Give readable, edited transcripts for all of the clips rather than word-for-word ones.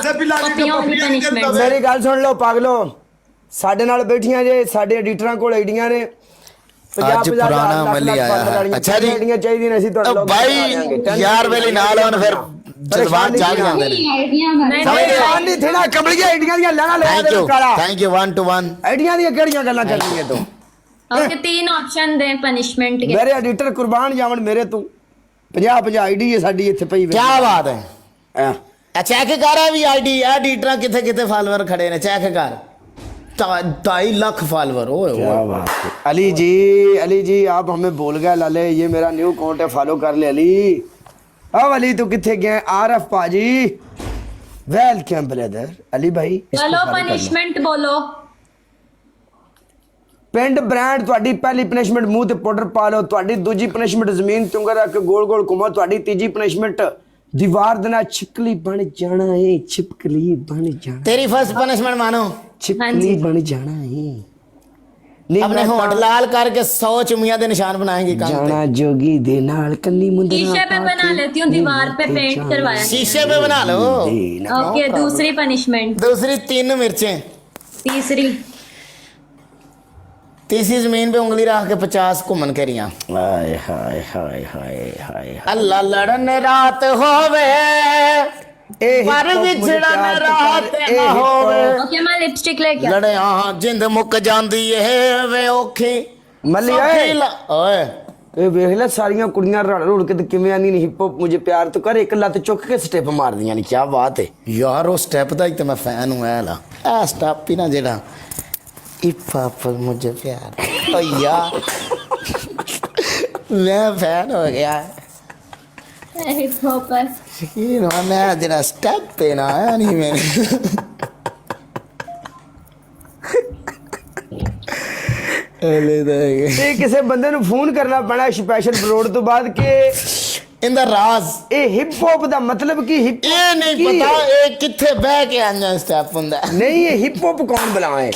ਵੈਸੇ ਬਿਲਾਲੀ मेरी गल सुन लो पागलो साडे नाल बैठियां जे साडे एडिटरां कोल आईडियां ने ਅੱਜ ਪੁਰਾਣਾ ਅਮਲੀ ਆਇਆ ਅੱਛਾ ਜੀ ਆਈਡੀਆਂ ਚਾਹੀਦੀਆਂ ਨੇ ਅਸੀਂ ਤੁਹਾਡੇ ਲੋਕ ਭਾਈ ਯਾਰ ਵੇਲੇ ਨਾਲ ਹੋਣ ਫਿਰ ਜਜ਼ਬਾਤ ਜਾਗ ਜਾਂਦੇ ਨੇ ਪਰੇਸ਼ਾਨ ਨਹੀਂ ਥੇਣਾ ਕਮਲੀਆਂ ਆਈਡੀਆਂ ਦੀਆਂ ਲੈਣਾ ਲੈ ਦੇ ਕਾਲਾ ਥੈਂਕ ਯੂ 1 to 1 ਆਈਡੀਆਂ ਦੀਆਂ ਕਿਹੜੀਆਂ ਗੱਲਾਂ ਕਰਨੀਆਂ ਤੂੰ ओके 3 ऑप्शन दे पनिशमेंट के ਮੇਰੇ ਐਡੀਟਰ ਕੁਰਬਾਨ ਜਾਵਣ ਮੇਰੇ ਤੂੰ 50 ਆਈਡੀ ਹੈ ਸਾਡੀ ਇੱਥੇ ਪਈ ਕੀ ਬਾਤ ਹੈ ਚੈੱਕ ਕਰ ਵੀ ਆਈਡੀ ਐਡੀਟਰਾਂ ਕਿੱਥੇ ਕਿੱਥੇ ਫਾਲੋਅਰ ਖੜੇ ਨੇ ਚੈੱਕ ਕਰ 2.5 लाख फॉलोवर क्या बात है अली जी आप हमें बोल गए लाले ये मेरा न्यू अकाउंट है फॉलो कर ले अली अब अली तू किथे गए आरफ पाजी वेलकम ब्रदर अली भाई चलो पनिशमेंट बोलो पिंड ब्रांड ਤੁਹਾਡੀ ਪਹਿਲੀ ਪਨਿਸ਼ਮੈਂਟ ਮੂੰਹ ਤੇ ਪਾਊਡਰ ਪਾ ਲਓ ਤੁਹਾਡੀ ਦੂਜੀ ਪਨਿਸ਼ਮੈਂਟ ਜ਼ਮੀਨ ਤੇ ਉਂਗਲ ਰੱਖ ਕੇ ਗੋਲ ਗੋਲ ਘੁਮਾਓ ਤੁਹਾਡੀ ਤੀਜੀ ਪਨਿਸ਼ਮੈਂਟ दीवार देना छिपकली बन जाना है छिपकली बन जाना तेरी फर्स्ट पनिशमेंट मानो छिपकली बन जाना है अपने होंठ लाल करके 100 चुमियां दे निशान बनाएंगे जाना जोगी दे नाल कन्नी मुंदरा शीशे पे बना लेती हूँ दीवार पे पेंट करवाया शीशे पे बना लो ओके दूसरी पनिशमेंट दूसरी 3 मिर्चें तीसरी जमीन पे उंगली रख के 50 घूमन करियां हाय हाय हाय हाय हाय अल्लाह लड़न रात होवे पर विछड़न रात ना होवे ओके मैं लिपस्टिक लेके लड़े हां जिंद मुक जांदी ए वे औखी मल्ली ओए ਇਹ ਵੇਖ ਲੈ ਸਾਰੀਆਂ ਕੁੜੀਆਂ ਰੜ ਰੁੜ ਕੇ ਤੇ ਕਿਵੇਂ ਆਂਦੀ ਨੇ ਹਿਪ ਹੌਪ ਮੁਝੇ ਪਿਆਰ ਤੂੰ ਕਰ ਇੱਕ ਲੱਤ ਚੁੱਕ ਕੇ ਸਟੈਪ ਮਾਰਦੀਆਂ ਨੇ ਕੀ ਬਾਤ ਹੈ ਯਾਰ ਉਹ ਸਟੈਪ ਦਾ ਹੀ ਤੇ ਮੈਂ ਫੈਨ ਹੂੰ ਐ ਲਾ ਇਹ ਸਟੈਪ ਹੀ ਨਾ ਜਿਹੜਾ हिप मुझे प्यार ओ यार मैं फैन हो गया हिप हॉप मैं जरा स्टेप पे ना आया नहीं मैंने ਇਹ ਕਿਸੇ ਬੰਦੇ ਨੂੰ ਫੋਨ ਕਰਨਾ ਪੈਣਾ ਸਪੈਸ਼ਲ ਬਰੋਡ ਤੋਂ ਬਾਅਦ ਕਿ ਇਹਦਾ ਰਾਜ਼ ਇਹ ਹਿਪ ਹੌਪ ਦਾ ਮਤਲਬ ਕੀ ਹਿਪ ਇਹ ਨਹੀਂ ਪਤਾ ਇਹ ਕਿੱਥੇ ਬਹਿ ਕੇ ਆਂਦਾ ਸਟੈਪ ਹੁੰਦਾ ਨਹੀਂ ਇਹ ਹਿਪ ਹੌਪ ਕੌਣ ਬਣਾਏ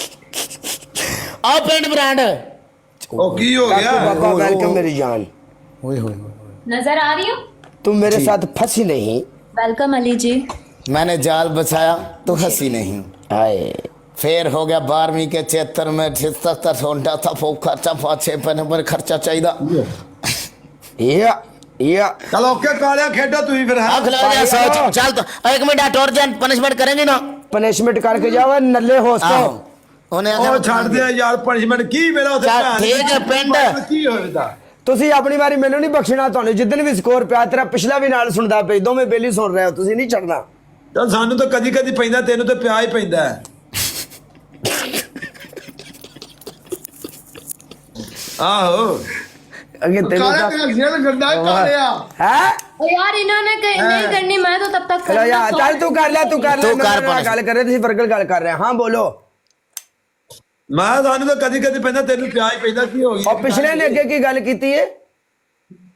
आ पेंट ब्रांड ओ की हो गया बाबा वेलकम मेरी जान ओए होए नजर आ रही हो तुम मेरे साथ फंसी नहीं वेलकम अली जी मैंने जाल बचाया तो हंसी नहीं आए फिर हो गया 12वीं के 76 में 77 होंडा था वो खर्चा 5-6 पर खर्चा चाहिए या चलो ओके कालिया खेडो तू फिर है खिला गया सोच चल तो 1 मिनट और जन पनिशमेंट करेंगे ना पनिशमेंट करके जाओ नल्ले होस्ट ਉਹਨੇ ਉਹ ਛੱਡ ਦੇ ਯਾਰ ਪਨਿਸ਼ਮੈਂਟ ਕੀ ਮੇਰਾ ਉੱਥੇ ਠੀਕ ਹੈ ਪਿੰਡ ਕੀ ਹੋਵੇਦਾ ਤੁਸੀਂ ਆਪਣੀ ਵਾਰੀ ਮੈਨੂੰ ਨਹੀਂ ਬਖਸ਼ਣਾ ਤੁਹਾਨੂੰ ਜਿੱਦਨ ਵੀ ਸਕੋਰ ਪਿਆ ਤੇਰਾ ਪਿਛਲਾ ਵੀ ਨਾਲ ਸੁਣਦਾ ਪਈ ਦੋਵੇਂ ਬੇਲੀ ਸੁਣ ਰਹੇ ਹੋ ਤੁਸੀਂ ਨਹੀਂ ਛੱਡਣਾ ਚੱਲ ਸਾਨੂੰ ਤਾਂ ਕਦੀ ਕਦੀ ਪੈਂਦਾ ਤੈਨੂੰ ਤੇ ਪਿਆ ਹੀ ਪੈਂਦਾ ਆਹੋ ਅੱਗੇ ਤੈਨੂੰ ਕਾਲਿਆ ਗੰਦਾ ਕਾਲਿਆ ਹੈ यार इन्होंने नहीं करनी मैं तो तब तक ਚਲੋ ਯਾਰ ਚੱਲ ਤੂੰ ਕਰ ਲੈ ਗੱਲ ਕਰ ਰਹੇ ਤੁਸੀਂ ਵਰਗਲ ਗੱਲ ਕਰ ਰਹੇ ਹਾਂ ਬੋਲੋ ਮੈਂ ਸਾਨੂੰ ਤਾਂ ਕਦੀ ਕਦੀ ਪੈਂਦਾ ਤੈਨੂੰ ਪਿਆ ਹੀ ਪੈਂਦਾ ਕੀ ਹੋ ਗਿਆ ਉਹ ਪਿਛਲੇ ਨੇ ਅੱਗੇ ਕੀ ਗੱਲ ਕੀਤੀ ਏ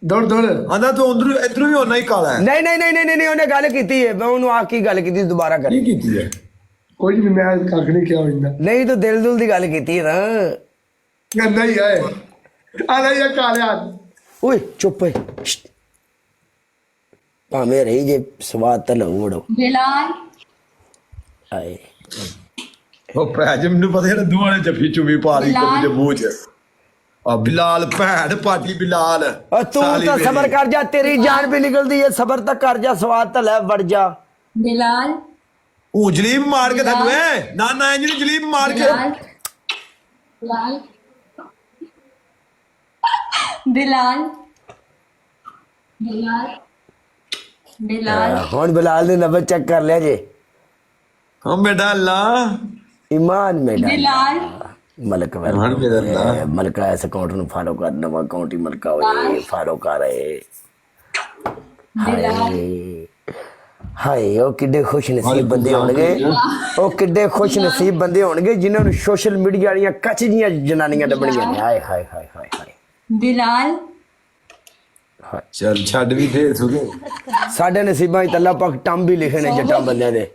ਦੌੜ ਆਂਦਾ ਤੂੰ ਅੰਦਰੋਂ ਇਧਰੋਂ ਵੀ ਹੋਣਾ ਹੀ ਕਾਲਾ ਹੈ ਨਹੀਂ ਉਹਨੇ ਗੱਲ ਕੀਤੀ ਏ ਮੈਂ ਉਹਨੂੰ ਆ ਕੀ ਗੱਲ ਕੀਤੀ ਦੁਬਾਰਾ ਕਰ ਕੀ ਕੀਤੀ ਹੈ ਕੋਈ ਵੀ ਮੈਂ ਕੱਖ ਨਹੀਂ ਕਿਹਾ ਹੁੰਦਾ ਨਹੀਂ ਤੂੰ ਦਿਲ ਦੁਲ ਦੀ ਗੱਲ ਕੀਤੀ ਹੈ ਨਾ ਗੰਦਾ ਹੀ ਆਏ ਆਲਾ ਇਹ ਕਾਲਿਆ ਓਏ ਚੁੱਪ ਏ ਭਾਵੇਂ ਰਹੀ ਜੇ ਸਵਾਦ ਤਾਂ ਲਊੜੋ बिलाल ਆਏ ਉਹ ਭੈਜ ਮੈਨੂੰ ਪਤਾ ਜਿਹੜਾ ਦੋਵਾਂ ਨੇ ਜੱਫੀ ਚੁੰਮੀ ਪਾ ਲਈ ਤੇ ਮੂੰਹ 'ਚ ਆ ਬਿਲਾਲ ਭੈਣ ਪਾਟੀ ਬਿਲਾਲ और तू तो सबर कर जा तेरी जान भी निकलती है सबर तक कर जा स्वाद तो ले बढ़ जा बिलाल ਉਹ ਜਲੀਬ ਮਾਰ ਕੇ ਤੁਹਾਨੂੰ ਏ ਨਾ ਇੰਜ ਨਹੀਂ ਜਲੀਬ ਮਾਰ ਕੇ बिलाल बिलाल बिलाल बिलाल हुन बिलाल ने नंबर चेक कर लिया जे ਹਮ ਬੇਟਾ ਅੱਲਾ ईमान में डाल बिलाल मलक ईमान में डाल मलका ऐसे अकाउंट नु फॉलो कर नवा अकाउंट ही मलका होए फॉलो कर रहे हाय हाय ओ किड्डे खुश नसीब बंदे होणगे ओ किड्डे खुश नसीब बंदे होणगे जिन्हां नु सोशल मीडिया वालियां कच जियां जनानियां डबणियां ने हाय हाय हाय हाय हाय बिलाल ਚੱਲ ਛੱਡ ਵੀ ਦੇ ਸੁਗੇ साडे नसीबां च अल्लाह पाक टम भी लिखे ने जट्टां बंदे दे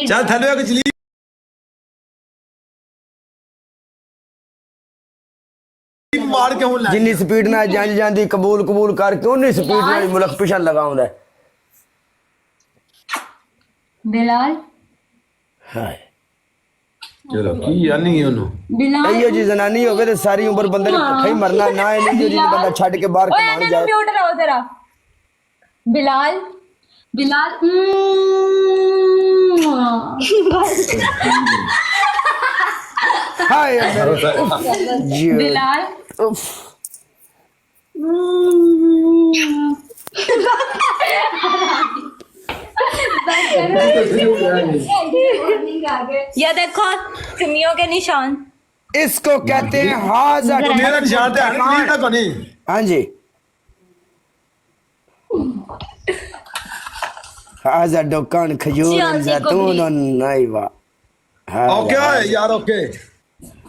ਚੱਲ ਥੱਲੇ ਇੱਕ ਜਲੀਬ ਮਾਰ ਕੇ ਹੁਣ ਲੈ जिन्नी स्पीड नाल जंज जांदी कबूल कबूल करके उन्नी स्पीड नाल मुल्क पिछा लगाउंदा बिलाल हाय ਚਲੋ ਕੀ ਆਨੀ ਉਹਨੂੰ बिलाल ਇਹੋ ਜੀ ਜ਼ਨਾਨੀ ਹੋਵੇ ਤੇ ਸਾਰੀ ਉਮਰ ਬੰਦੇ ਨੇ ਭੁੱਖਾ ਹੀ ਮਰਨਾ ਨਾ ਇਹੋ ਜੀ ਬੰਦਾ ਛੱਡ ਕੇ ਬਾਹਰ ओए ਕਮਾਉਣ एने ਜਾਏ म्यूट रहो जरा बिलाल बिलाल ਹਾਏ ਮੇਰੇ ਜੀ बिलाल ਉਫ ये देखो चुम्मियों के निशान इसको कहते हैं हाजा ਮੇਰਾ ਨਿਸ਼ਾਨ ਤੇ ਨਹੀਂ ਤਾਂ ਕੋਨੀ हाँ जी हाजा दुकान खजूर सियासी जैतून नाइवा ਓਕੇ ਓਏ ਯਾਰ ਓਕੇ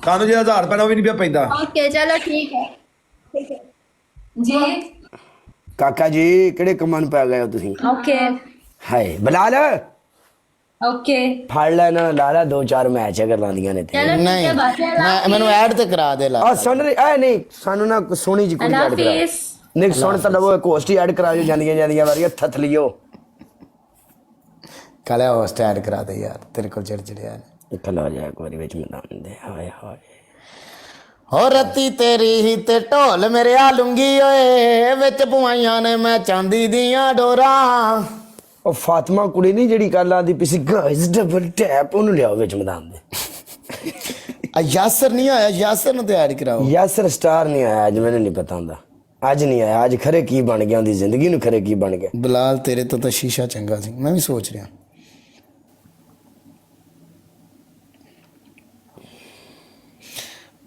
ਸਾਨੂੰ ਜੇ 1000 ਰੁਪਏ ਨਾਲ ਵੀ ਨਹੀਂ ਪਿਆ ਪੈਂਦਾ ओके चलो ठीक है जी काका जी ਕਿਹੜੇ ਕੰਮਾਂ ਨੂੰ ਪੈ ਗਏ ਹੋ ਤੁਸੀਂ ओके ਹਾਏ ਬਲਾਲ ओके ਫੜ ਲੈ ਨਾ ਲਾਲਾ ਦੋ ਚਾਰ ਮੈਚ ਅਗਰ ਲਾਂਦੀਆਂ ਨੇ ਤੇ चलो ठीक ਨਹੀਂ है बात ਮੈਂ ਮੈਨੂੰ ਐਡ ਤੇ ਕਰਾ ਦੇ ਲਾ ਆ ਸੁਣ ਰਹੀ ਐ ਨਹੀਂ ਸਾਨੂੰ ਨਾ ਕੋਈ ਸੋਹਣੀ ਜੀ ਕੁੜੀ अल्लाह ਐਡ ਕਰਾ हाफिज ਨਹੀਂ ਸੁਣ ਤਾਂ ਲਵੋ ਕੋਸਟ ਹੀ ਐਡ ਕਰਾ ਜੋ ਜਾਂਦੀਆਂ ਵਾਰੀ ਥੱਥ ਲਿਓ ਕਾਲੇ ਹੋਸਟ ਐਡ ਕਰਾ ਦੇ ਯਾਰ ਤੇਰੇ ਕੋਲ ਚਿੜਚਿੜਿਆ ਨੇ ਇੱਥੇ ਲਾ ਜਾ ਇੱਕ ਵਾਰੀ ਵਿੱਚ ਮੈਦਾਨ ਦੇ ਹਾਏ ਹਾਏ ਹੋ ਰੱਤੀ ਤੇਰੀ ਹੀ ਤੇ ਢੋਲ ਮੇਰੇ ਆ ਲੁੰਗੀ ਓਏ ਵਿੱਚ ਪਵਾਈਆਂ ਨੇ ਮੈਂ ਚਾਂਦੀ ਦੀਆਂ ਡੋਰਾਂ ਉਹ ਫਾਤਮਾ ਕੁੜੀ ਨਹੀਂ ਜਿਹੜੀ ਕੱਲ ਆਦੀ ਪਿਸੀ ਗਾਇਸ ਡਬਲ ਟੈਪ ਉਹਨੂੰ ਲਿਆਓ ਵਿੱਚ ਮੈਦਾਨ ਦੇ ਆ ਯਾਸਰ ਨਹੀਂ ਆਇਆ ਯਾਸਰ ਨੂੰ ਤੇ ਐਡ ਕਰਾਓ ਯਾਸਰ ਸਟਾਰ ਨਹੀਂ ਆਇਆ ਅੱਜ ਮੈਨੂੰ ਨਹੀਂ ਪਤਾ ਹੁੰਦਾ ਅੱਜ ਨਹੀਂ ਆਇਆ ਅੱਜ ਖਰੇ ਕੀ ਬਣ ਗਿਆ ਉਹਦੀ ਜ਼ਿੰਦਗੀ ਨੂੰ ਖਰੇ ਕੀ ਬਣ ਗਿਆ ਬਲਾਲ ਤੇਰੇ ਤੋਂ ਤਾਂ ਸ਼ੀਸ਼ਾ ਚੰਗਾ ਸੀ ਮੈਂ ਵੀ ਸੋਚ ਰਿਹਾ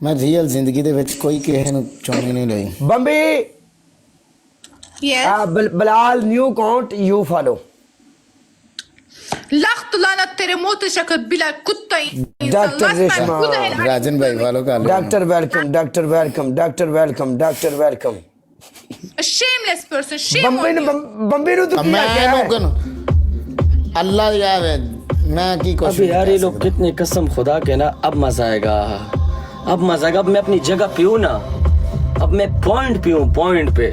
ਮੈਂ ਰੀਅਲ ਜ਼ਿੰਦਗੀ ਦੇ ਵਿੱਚ ਕੋਈ ਕਿਸੇ ਨੂੰ ਚੁੰਨੀ ਨਹੀਂ ਲਈ ਬੰਬੀ Yes. بلال نيو كونت يو فالو لخت لعنة तेरे मोत शक्ल बिला कुत्ता डॉक्टर रेशमा राजन भाई वालों का doctor welcome doctor welcome doctor welcome doctor welcome A shameless person. Shame बम्बी on ने you. बम्बी नु तू मैं क्या है लोगन अल्लाह यार मैं की कोशिश अबे यार ये लोग कितने कसम खुदा के ना अब मजा आएगा अब मजा आएगा अब मैं अपनी जगह पे हूं ना अब मैं पॉइंट पे हूं पॉइंट पे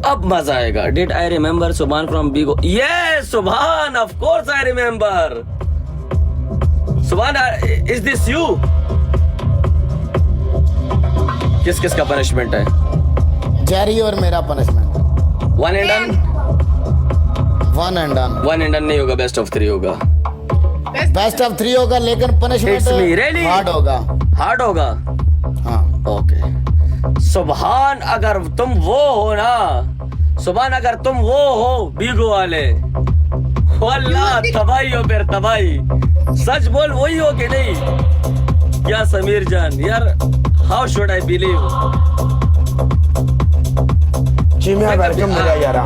अब मजा आएगा डिड आई रिमेम्बर सुभान फ्रॉम बीगो यस सुभान ऑफ कोर्स आई रिमेम्बर सुभान इज दिस यू किस किस का पनिशमेंट है जेरी और मेरा punishment one and done one and done नहीं होगा बेस्ट ऑफ 3 होगा बेस्ट ऑफ 3 होगा लेकिन It's me, punishment really? Hard होगा हार्ड होगा हाँ ओके सुभान अगर तुम वो हो ना सुभान अगर तुम वो हो बीगो वाले वल्लाह तबाही हो फिर तबाही सच बोल वही हो कि नहीं क्या समीर जान यार हाउ शुड आई बिलीव जी मैं वेलकम मिला यारा